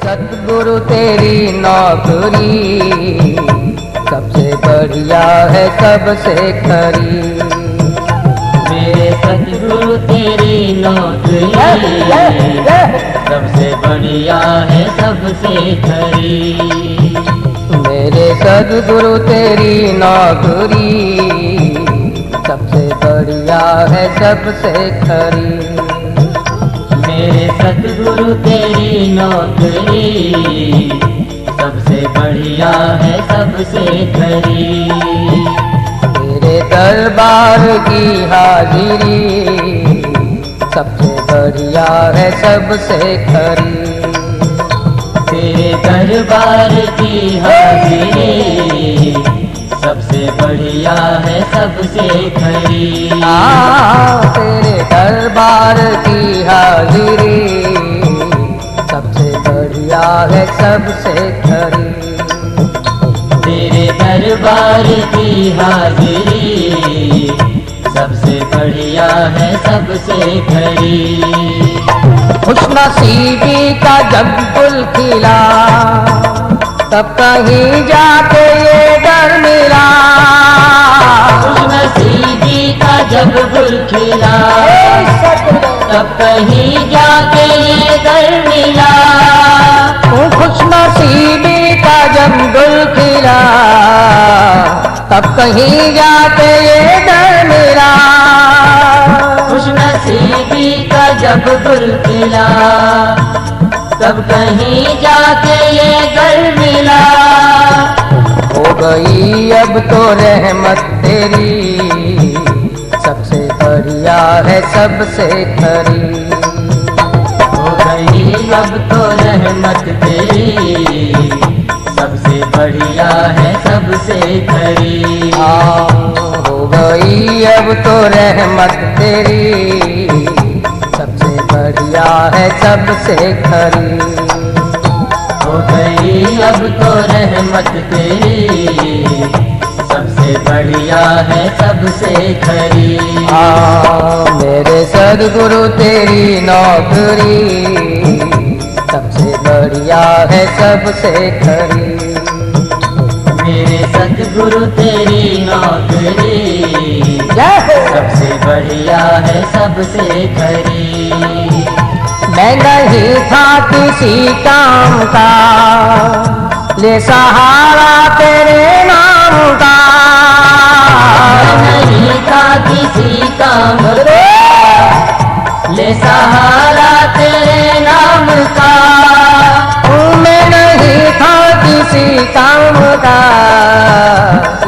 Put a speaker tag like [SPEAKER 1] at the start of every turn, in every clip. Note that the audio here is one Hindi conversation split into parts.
[SPEAKER 1] सतगुरु तेरी नौकरी सबसे बढ़िया है सबसे खरी।
[SPEAKER 2] मेरे सतगुरु तेरी नौकरी सबसे बढ़िया है सबसे खरी।
[SPEAKER 1] मेरे सतगुरु तेरी नौकरी सबसे बढ़िया है सबसे खरी।
[SPEAKER 2] मेरे सतगुरु तेरी नौकरी सबसे बढ़िया है सबसे खरी।
[SPEAKER 1] तेरे दरबार की हाजिरी सबसे बढ़िया है सबसे खरी।
[SPEAKER 2] तेरे दरबार की हाजिरी सबसे बढ़िया है सबसे खरी।
[SPEAKER 1] तेरे दरबार की हाजिरी सबसे बढ़िया है सबसे खरी।
[SPEAKER 2] तेरे दरबार की हाजिरी सबसे बढ़िया है सबसे खरी।
[SPEAKER 1] खुशनसीबी का जब गुल खिला तब कहीं जाके ये डर मिला।
[SPEAKER 2] खुशनसीबी का जब गुल खिला तब कहीं जाके ये डर मिला।
[SPEAKER 1] खुशनसीबी का जब गुल खिला तब कहीं जाके ये डर मिला।
[SPEAKER 2] खुशनसीबी का जब गुल खिला तब कहीं जाके ये डर मिला।
[SPEAKER 1] हो गई अब तो रहमत तेरी सबसे बढ़िया है सबसे खरी।
[SPEAKER 2] हो गई अब तो रहमत तेरी सबसे बढ़िया है सबसे खरी।
[SPEAKER 1] हो गई अब तो रहमत तेरी सबसे बढ़िया है सबसे खरी।
[SPEAKER 2] हो गई अब तो रहमत तेरी सबसे बढ़िया है सबसे खरी।
[SPEAKER 1] मेरे सद्गुरु तेरी नौकरी सबसे बढ़िया है सबसे खरी।
[SPEAKER 2] मेरे सतगुरु तेरी नौकरी सबसे बढ़िया है सबसे खरी।
[SPEAKER 1] मैं नहीं था किसी काम का ले सहारा तेरे नाम का।
[SPEAKER 2] मैं नहीं था किसी काम का ले सहारा तेरे नाम का।
[SPEAKER 1] मैं नहीं था किसी काम का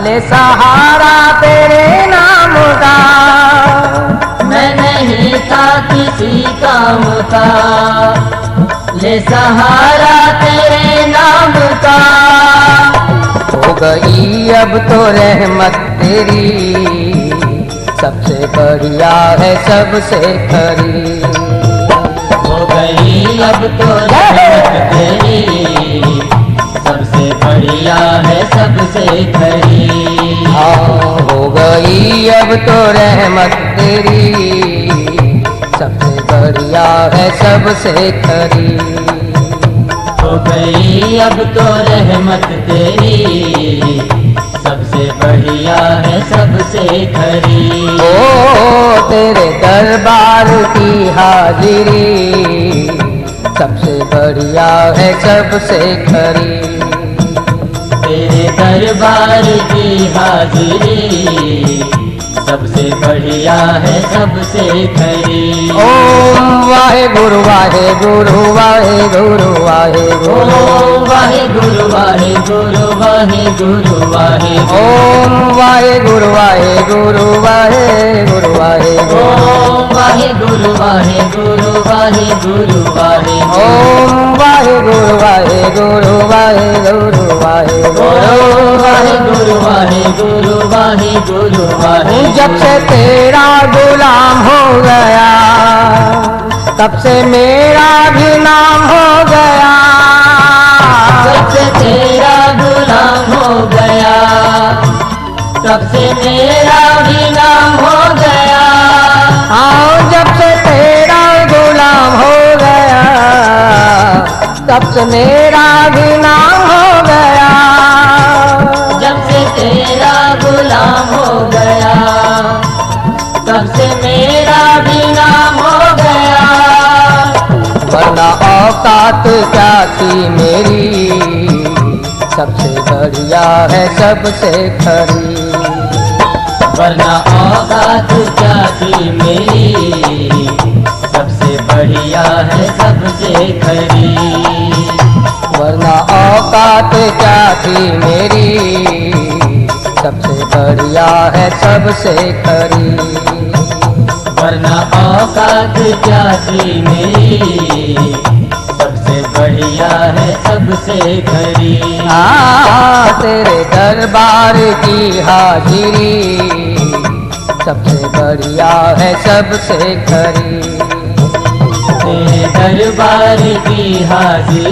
[SPEAKER 1] ले सहारा तेरे नाम का।
[SPEAKER 2] मैं नहीं था किसी काम का ले सहारा तेरे नाम का।
[SPEAKER 1] हो गई अब तो रहमत तेरी सबसे बढ़िया है सबसे खरी।
[SPEAKER 2] हो गई अब तो रहमत तेरी सबसे बढ़िया है सबसे खरी।
[SPEAKER 1] हो गई अब तो रहमत तेरी सबसे बढ़िया है सबसे खरी।
[SPEAKER 2] हो गई अब तो रहमत तेरी सबसे बढ़िया है सबसे खरी।
[SPEAKER 1] तेरे दरबार की हाजिरी सबसे बढ़िया है सबसे खरी।
[SPEAKER 2] तेरे दरबार की हाजिरी सबसे बढ़िया है सबसे खरी।
[SPEAKER 1] ओम वाहे गुरु वाहे गुरु वाहे गुरु वाहे गुरु।
[SPEAKER 2] ओम वाहे गुरु वाहे गुरु वाहे गुरु वाहे।
[SPEAKER 1] ओम वाहे गुरु वाहे गुरु वाहे गुरु वाहे।
[SPEAKER 2] ओम वाहे गुरु वाहे गुरु वाहे गुरु वाहे।
[SPEAKER 1] ओम वाहे गुरु वाहे गुरु वाहे गुरु वाहे।
[SPEAKER 2] ओम वाहे गुरु वाहे गुरु वाहे गुरु वाहे।
[SPEAKER 1] जब से तेरा गुलाम हो गया तब से मेरा भी नाम हो गया।
[SPEAKER 2] जब से तेरा गुलाम हो गया तब से मेरा भी नाम हो गया।
[SPEAKER 1] जब से तेरा गुलाम हो गया तब से मेरा भी नाम हो गया।
[SPEAKER 2] जब से तेरा गुलाम हो गया, तब से मेरा भी नाम हो गया।
[SPEAKER 1] वरना औकात क्या थी मेरी, सबसे बढ़िया है सबसे खरी।
[SPEAKER 2] वरना औकात क्या थी मेरी, सबसे बढ़िया है सबसे खरी।
[SPEAKER 1] वरना औकात क्या थी मेरी, सबसे बढ़िया है सबसे खरी।
[SPEAKER 2] वरना औकात क्या थी मेरी, सबसे बढ़िया है सबसे खरी।
[SPEAKER 1] तेरे दरबार की हाजिरी, सबसे बढ़िया है सबसे खरी।
[SPEAKER 2] तेरे दरबार की हाजिरी,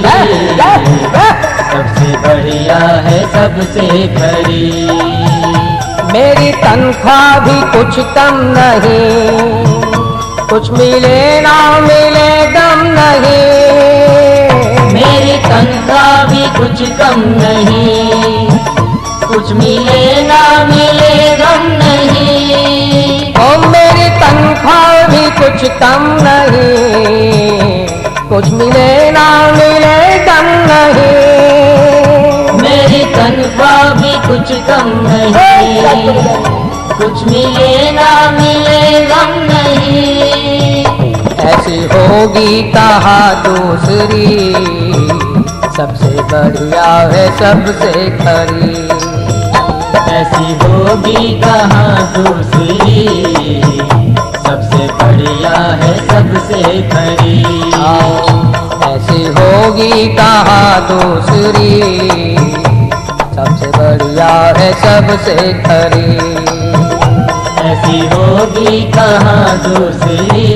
[SPEAKER 2] सबसे बढ़िया है सबसे खरी।
[SPEAKER 1] मेरी तनख्वाह भी कुछ कम नहीं, कुछ मिले ना मिले दम नहीं।
[SPEAKER 2] मेरी तनख्वाह भी कुछ कम नहीं, कुछ मिले ना मिले गम नहीं।
[SPEAKER 1] ओ मेरी तनख्वाह भी कुछ कम नहीं, कुछ मिले ना मिले दम नहीं।
[SPEAKER 2] मेरी तनख्वाह भी कुछ कम नहीं, कुछ मिले ना मिले गम नहीं।
[SPEAKER 1] ऐसी होगी कहाँ दूसरी, सबसे बढ़िया है सबसे खरी।
[SPEAKER 2] ऐसी होगी कहाँ दूसरी, सबसे बढ़िया है सबसे खरी।
[SPEAKER 1] ऐसी होगी कहाँ दूसरी, सबसे बढ़िया है सबसे खरी।
[SPEAKER 2] ऐसी होगी कहाँ दूसरी,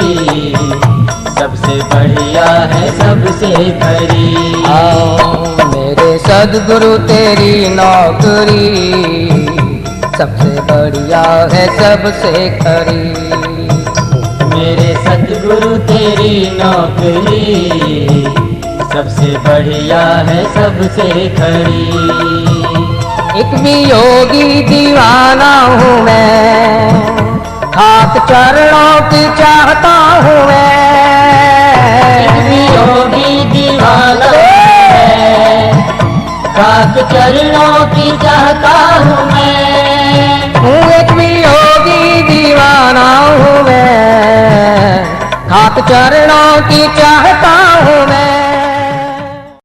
[SPEAKER 2] सबसे बढ़िया है सबसे खरी।
[SPEAKER 1] मेरे सद्गुरु तेरी नौकरी, सबसे बढ़िया है सबसे खरी।
[SPEAKER 2] मेरे सद्गुरु तेरी नौकरी, सबसे बढ़िया है सबसे खरी।
[SPEAKER 1] एक वियोगी दीवाना हूँ मैं, खाक चरणों की चाहता हूँ मैं।
[SPEAKER 2] एक वियोगी दीवाना है, खाक चरणों की चाहता हूँ मैं।
[SPEAKER 1] हूँ एक वियोगी दीवाना हूँ मैं, खाक चरणों की चाहता हूँ मैं।